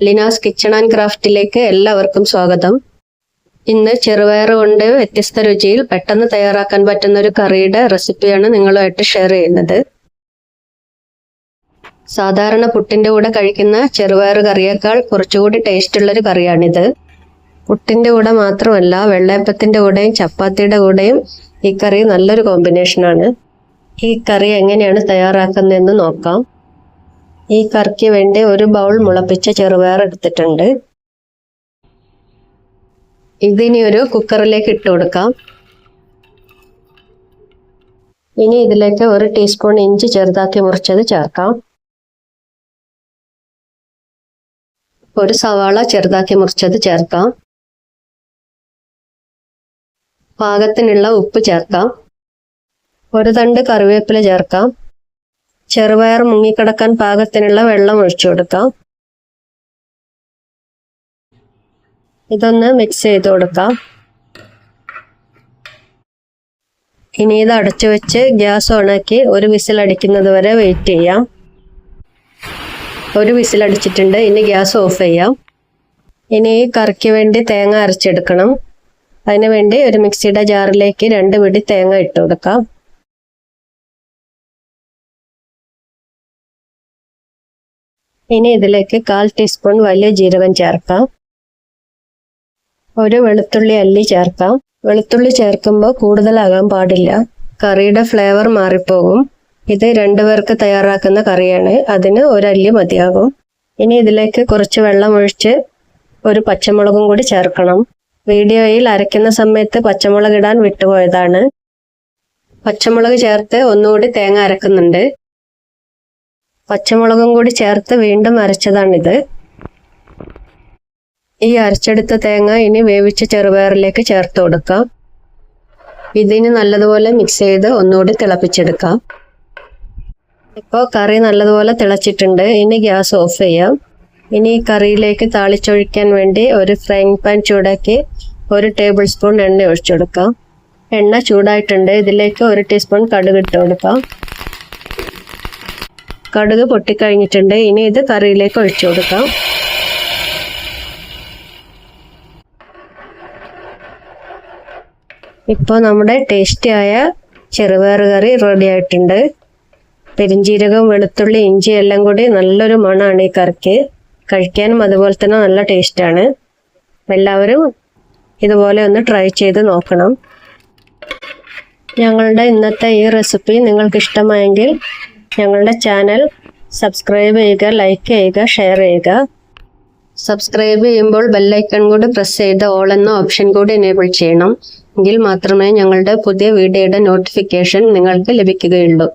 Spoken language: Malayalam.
ലിനാസ് കിച്ചൺ ആൻഡ് ക്രാഫ്റ്റിലേക്ക് എല്ലാവർക്കും സ്വാഗതം. ഇന്ന് ചെറുപയർ കൊണ്ട് വ്യത്യസ്ത രുചിയിൽ പെട്ടെന്ന് തയ്യാറാക്കാൻ പറ്റുന്ന ഒരു കറിയുടെ റെസിപ്പിയാണ് നിങ്ങളുമായിട്ട് ഷെയർ ചെയ്യുന്നത്. സാധാരണ പുട്ടിൻ്റെ കൂടെ കഴിക്കുന്ന ചെറുപയർ കറിയേക്കാൾ കുറച്ചുകൂടി ടേസ്റ്റുള്ളൊരു കറിയാണിത്. പുട്ടിൻ്റെ കൂടെ മാത്രമല്ല, വെള്ളയപ്പത്തിൻ്റെ കൂടെയും ചപ്പാത്തിയുടെ കൂടെയും ഈ കറി നല്ലൊരു കോമ്പിനേഷനാണ്. ഈ കറി എങ്ങനെയാണ് തയ്യാറാക്കുന്നതെന്ന് നോക്കാം. ഈ കറിക്ക് വേണ്ടി ഒരു ബൗൾ മുളപ്പിച്ച ചെറുപയർ എടുത്തിട്ടുണ്ട്. ഇതിനി ഒരു കുക്കറിലേക്ക് ഇട്ട് കൊടുക്കാം. ഇനി ഇതിലേക്ക് 1 ടീസ്പൂൺ ഇഞ്ചി ചെറുതാക്കി മുറിച്ചത് ചേർക്കാം. 1 സവാള ചെറുതാക്കി മുറിച്ചത് ചേർക്കാം. പാകത്തിനുള്ള ഉപ്പ് ചേർക്കാം. 1 തണ്ട് കറിവേപ്പില ചേർക്കാം. ചെറുപയർ മുങ്ങിക്കിടക്കാൻ പാകത്തിനുള്ള വെള്ളം ഒഴിച്ചു കൊടുക്കാം. ഇതൊന്ന് മിക്സ് ചെയ്ത് കൊടുക്കാം. ഇനി ഇത് അടച്ചു വെച്ച് ഗ്യാസ് ഓണാക്കി 1 വിസിൽ അടിക്കുന്നത് വരെ വെയിറ്റ് ചെയ്യാം. 1 വിസിൽ അടിച്ചിട്ടുണ്ട്. ഇനി ഗ്യാസ് ഓഫ് ചെയ്യാം. ഇനി ഈ കറിക്ക് വേണ്ടി തേങ്ങ അരച്ചെടുക്കണം. അതിനു വേണ്ടി ഒരു മിക്സിയുടെ ജാറിലേക്ക് 2 പിടി തേങ്ങ ഇട്ട് കൊടുക്കാം. ഇനി ഇതിലേക്ക് 1/4 ടീസ്പൂൺ വലിയ ജീരകം ചേർക്കാം. 1 വെളുത്തുള്ളി അല്ലി ചേർക്കാം. വെളുത്തുള്ളി ചേർക്കുമ്പോൾ കൂടുതലാകാൻ പാടില്ല, കറിയുടെ ഫ്ലേവർ മാറിപ്പോകും. ഇത് 2 പേർക്ക് തയ്യാറാക്കുന്ന കറിയാണ്, അതിന് 1 അല്ലി മതിയാകും. ഇനി ഇതിലേക്ക് കുറച്ച് വെള്ളം ഒഴിച്ച് 1 പച്ചമുളകും കൂടി ചേർക്കണം. വീഡിയോയിൽ അരയ്ക്കുന്ന സമയത്ത് പച്ചമുളക് ഇടാൻ വിട്ടുപോയതാണ്. പച്ചമുളക് ചേർത്ത് ഒന്നുകൂടി തേങ്ങ അരക്കുന്നുണ്ട്. പച്ചമുളകും കൂടി ചേർത്ത് വീണ്ടും അരച്ചതാണിത്. ഈ അരച്ചെടുത്ത തേങ്ങ ഇനി വേവിച്ച ചെറുപയറിലേക്ക് ചേർത്ത് കൊടുക്കാം. ഇതിന് നല്ലതുപോലെ മിക്സ് ചെയ്ത് ഒന്നുകൂടി തിളപ്പിച്ചെടുക്കാം. ഇപ്പോൾ കറി നല്ലതുപോലെ തിളച്ചിട്ടുണ്ട്. ഇനി ഗ്യാസ് ഓഫ് ചെയ്യാം. ഇനി ഈ കറിയിലേക്ക് താളിച്ചൊഴിക്കാൻ വേണ്ടി ഒരു ഫ്രൈങ് പാൻ ചൂടാക്കി 1 ടേബിൾ സ്പൂൺ എണ്ണ ഒഴിച്ചു കൊടുക്കാം. എണ്ണ ചൂടായിട്ടുണ്ട്. ഇതിലേക്ക് 1 ടീസ്പൂൺ കടുക് ഇട്ട് കൊടുക്കാം. കടുക് പൊട്ടിക്കഴിഞ്ഞിട്ടുണ്ട്. ഇനി ഇത് കറിയിലേക്ക് ഒഴിച്ചു കൊടുക്കാം. ഇപ്പോൾ നമ്മുടെ ടേസ്റ്റിയായ ചെറുപയർ കറി റെഡി ആയിട്ടുണ്ട്. പെരിഞ്ജീരകം, വെളുത്തുള്ളി, ഇഞ്ചി എല്ലാം കൂടി നല്ലൊരു മണമാണ് ഈ കറിക്ക്. കഴിക്കാനും അതുപോലെ തന്നെ നല്ല ടേസ്റ്റാണ്. എല്ലാവരും ഇതുപോലെ ഒന്ന് ട്രൈ ചെയ്ത് നോക്കണം. ഞങ്ങളുടെ ഇന്നത്തെ ഈ റെസിപ്പി നിങ്ങൾക്ക് ഇഷ്ടമായെങ്കിൽ ഞങ്ങളുടെ ചാനൽ സബ്സ്ക്രൈബ് ചെയ്യുക, ലൈക്ക് ചെയ്യുക, ഷെയർ ചെയ്യുക. സബ്സ്ക്രൈബ് ചെയ്യുമ്പോൾ ബെല്ലൈക്കൺ കൂടി പ്രസ് ചെയ്ത് ഓൾ എന്ന ഓപ്ഷൻ കൂടി എനേബിൾ ചെയ്യണം. എങ്കിൽ മാത്രമേ ഞങ്ങളുടെ പുതിയ വീഡിയോയുടെ നോട്ടിഫിക്കേഷൻ നിങ്ങൾക്ക് ലഭിക്കുകയുള്ളൂ.